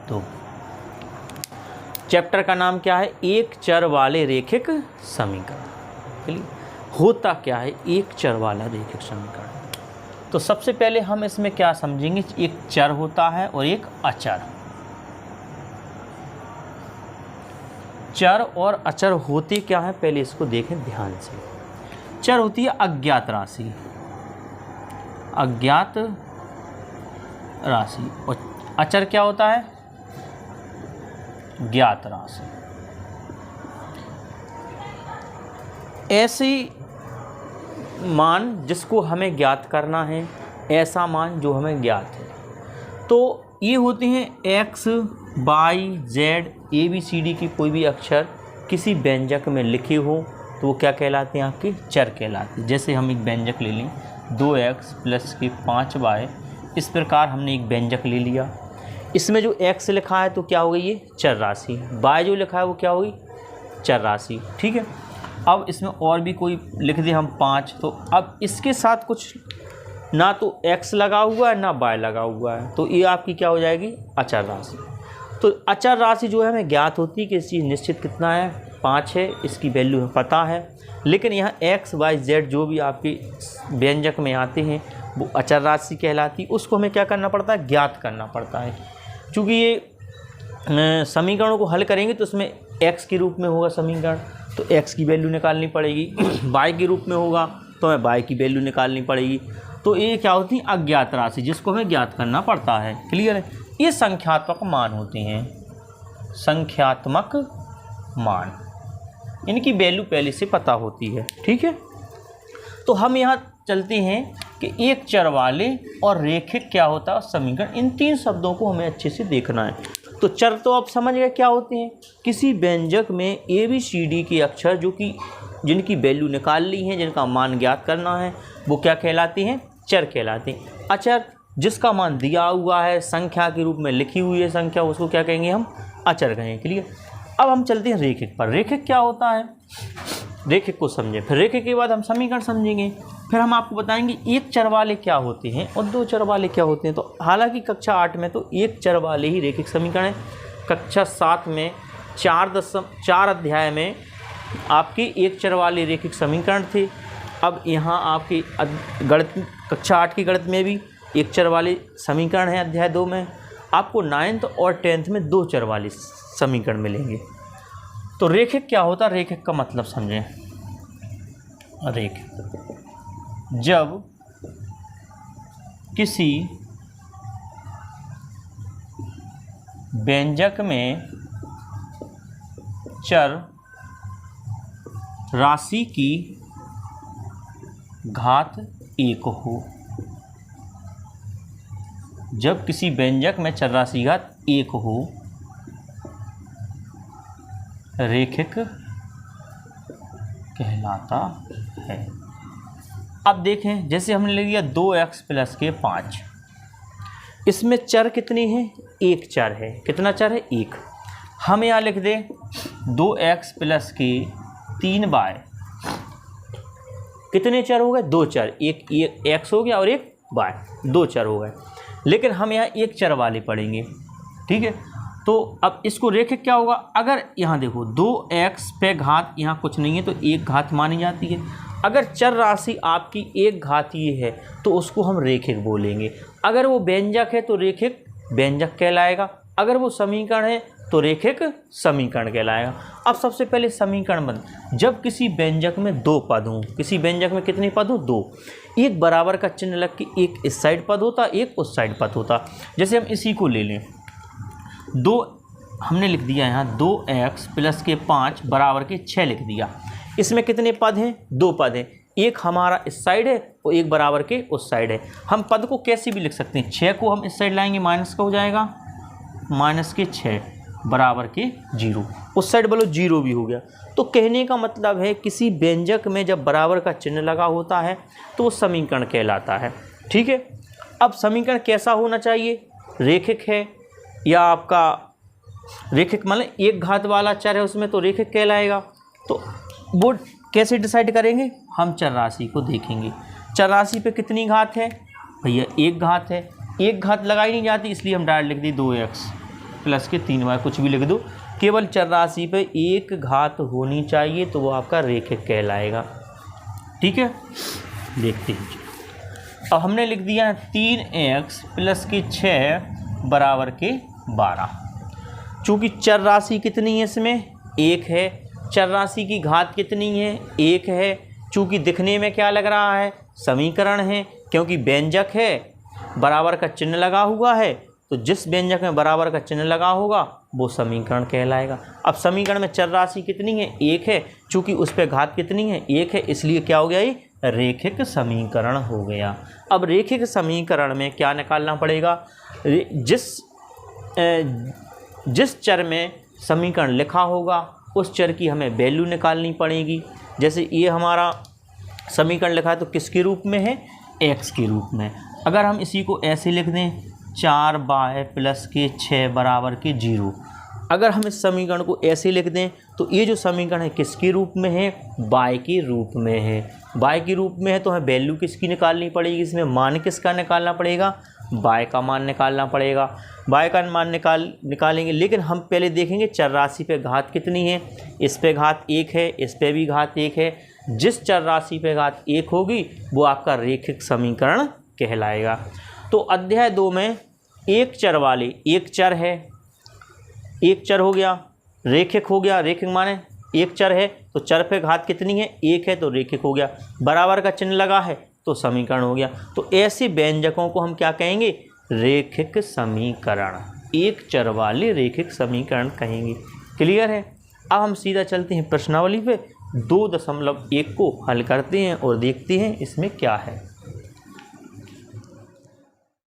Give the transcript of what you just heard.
2। Chapter का नाम क्या है? एक चर वाले रेखिक समीकरण। चलिए, होता क्या है एक चर वाला रेखिक समीकरण? तो सबसे पहले हम इसमें क्या समझेंगे, एक चर होता है और एक अचर। चर और अचर होते क्या है, पहले इसको देखें ध्यान से। चर होती है अज्ञात राशि, अज्ञात राशि, और अचर क्या होता है? ज्ञात राशि। ऐसी मान जिसको हमें ज्ञात करना है, ऐसा मान जो हमें ज्ञात है। तो ये होते हैं x, y, z, ABCD की कोई भी अक्षर किसी व्यंजक में लिखे हो तो वो क्या कहलाते हैं? आपके चर कहलाते हैं। जैसे हम एक व्यंजक ले लें 2x प्लस के 5y, इस प्रकार हमने एक व्यंजक ले लिया। इसमें जो x लिखा है तो क्या हो गई? ये चर राशि। y जो लिखा है वो क्या होगी? चर राशि। ठीक है, अब इसमें और भी कोई लिख दे हम 5, तो अब इसके साथ कुछ ना तो x लगा हुआ है ना y लगा हुआ है, तो ये आपकी क्या हो जाएगी? अचर राशि। तो अचर राशि जो है हमें ज्ञात होती है कि इस चीज़ निश्चित कितना है? 5 है, इसकी वैल्यू हमें पता है। लेकिन यहाँ x, y, z जो भी आपके व्यंजक में आते हैं वो अचर राशि कहलाती है। उसको हमें क्या करना पड़ता है? ज्ञात करना पड़ता है। चूँकि ये समीकरणों को हल करेंगे तो उसमें x के रूप में होगा समीकरण, तो x की वैल्यू निकालनी पड़ेगी। y के रूप में होगा तो हमें y की वैल्यू निकालनी पड़ेगी। तो ये क्या होती है? अज्ञात राशि, जिसको हमें ज्ञात करना पड़ता है। क्लियर है? ये संख्यात्मक मान होते हैं, संख्यात्मक मान, इनकी वैल्यू पहले से पता होती है। ठीक है, तो हम यहाँ चलते हैं कि एक चर वाले और रेखिक क्या होता है समीकरण। इन 3 शब्दों को हमें अच्छे से देखना है। तो चर तो आप समझ गए क्या होते हैं? किसी व्यंजक में ABCD के अक्षर जो कि जिनकी वैल्यू निकाल ली है, जिनका मान ज्ञात करना है, वो क्या कहलाते हैं? चर कहलाते हैं। अचर जिसका मान दिया हुआ है, संख्या के रूप में लिखी हुई है संख्या, उसको क्या कहेंगे हम? अचर कहेंगे। क्लियर? अब हम चलते हैं रेखिक पर। रेखिक क्या होता है? रेखिक को समझें, फिर रेखिक के बाद हम समीकरण समझेंगे, फिर हम आपको बताएंगे एक चर वाले क्या होते हैं और 2 चर वाले क्या होते हैं। तो हालांकि कक्षा 8 में तो एक चर वाले ही रेखिक समीकरण है, कक्षा 7 में 4 अध्याय में आपके एक चर वाले रेखिक समीकरण थे। अब यहाँ आपकी गणित कक्षा 8 की गणित में भी एक चर वाले समीकरण है अध्याय 2 में। आपको 9th और 10th में 2 चर वाले समीकरण मिलेंगे। तो रेखिक क्या होता है? रेखिक का मतलब समझें। रेखिक जब किसी व्यंजक में चर राशि की घात 1 हो, जब किसी व्यंजक में चर राशि घात 1 हो, रेखिक कहलाता है। अब देखें, जैसे हमने ले लिया 2x प्लस के 5, इसमें चर कितनी है? एक चर है। कितना चर है? 1। हम यहाँ लिख दें 2x प्लस के 3y। कितने चर हो गए? 2 चर, एक x हो गया और एक y, 2 चर हो गए। लेकिन हम यहाँ एक चर वाले पढ़ेंगे। ठीक है, तो अब इसको रेखिक क्या होगा? अगर यहाँ देखो 2x पे घात यहाँ कुछ नहीं है तो 1 घात मानी जाती है। अगर चर राशि आपकी 1 घातीय है तो उसको हम रेखिक बोलेंगे। अगर वो व्यंजक है तो रेखिक व्यंजक कहलाएगा, अगर वो समीकरण है तो रेखिक समीकरण कहलाएगा। अब सबसे पहले समीकरण बन, जब किसी व्यंजक में 2 पद हों, किसी व्यंजक में कितने पद हो? 2, एक बराबर का चिन्ह लग के एक इस साइड पद होता, एक उस साइड पद होता। जैसे हम इसी को ले लें, 2 हमने लिख दिया यहाँ 2x प्लस के 5 बराबर के 6 लिख दिया। इसमें कितने पद हैं? 2 पद हैं, एक हमारा इस साइड है और एक बराबर के उस साइड है। हम पद को कैसे भी लिख सकते हैं, 6 को हम इस साइड लाएंगे, माइनस का हो जाएगा, माइनस के 6 बराबर के 0, उस साइड बोलो 0 भी हो गया। तो कहने का मतलब है किसी व्यंजक में जब बराबर का चिन्ह लगा होता है तो वो समीकरण कहलाता है। ठीक है, अब समीकरण कैसा होना चाहिए? रेखिक है या आपका रेखिक मतलब 1 घात वाला चर है उसमें तो रेखिक कहलाएगा। तो वो कैसे डिसाइड करेंगे? हम चर राशि को देखेंगे। चर राशि पे कितनी घात है? भैया 1 घात है, 1 घात लगाई नहीं जाती इसलिए हम डायरेक्ट लिख दी 2x प्लस के 3y, कुछ भी लिख दो, केवल चर राशि पे एक घात होनी चाहिए तो वो आपका रेखिक कहलाएगा। ठीक है, देखते हैं। अब हमने लिख दिया 3x प्लस के 6 बराबर के 12। चूँकि चर राशि कितनी है इसमें, 1 है। चर राशि की घात कितनी है, 1 है। चूँकि दिखने में क्या लग रहा है, समीकरण है, क्योंकि व्यंजक है, बराबर का चिन्ह लगा हुआ है, तो जिस व्यंजक में बराबर का चिन्ह लगा होगा वो समीकरण कहलाएगा। अब समीकरण में चर राशि कितनी है, 1 है। चूँकि उस पर घात कितनी है, 1 है, इसलिए क्या हो गया, ये रेखिक समीकरण हो गया। अब रेखिक समीकरण में क्या निकालना पड़ेगा, जिस चर में समीकरण लिखा होगा उस चर की हमें वैल्यू निकालनी पड़ेगी। जैसे ये हमारा समीकरण लिखा है तो किसके रूप में है, x के रूप में। अगर हम इसी को ऐसे लिख दें 4y प्लस के 6 बराबर के 0, अगर हम इस समीकरण को ऐसे लिख दें तो ये जो समीकरण है किसके रूप में है, y के रूप में है। y के रूप में है तो हमें वैल्यू किसकी निकालनी पड़ेगी, इसमें मान किसका निकालना पड़ेगा, y का मान निकालना पड़ेगा। y का मान निकालेंगे, लेकिन हम पहले देखेंगे चर राशि पे घात कितनी है। इस पे घात 1 है, इस पे भी घात 1 है। जिस चर राशि पे घात 1 होगी वो आपका रेखिक समीकरण कहलाएगा। तो अध्याय 2 में एक चर वाले, एक चर है, एक चर हो गया, रेखिक हो गया। रेखिक माने एक चर है तो चर पे घात कितनी है, 1 है, तो रेखिक हो गया। बराबर का चिन्ह लगा है तो समीकरण हो गया। तो ऐसे व्यंजकों को हम क्या कहेंगे, रेखिक समीकरण, एक चर वाले रेखिक समीकरण कहेंगे। क्लियर है। अब हम सीधा चलते हैं प्रश्नावली पे, 2.1 को हल करते हैं और देखते हैं इसमें क्या है।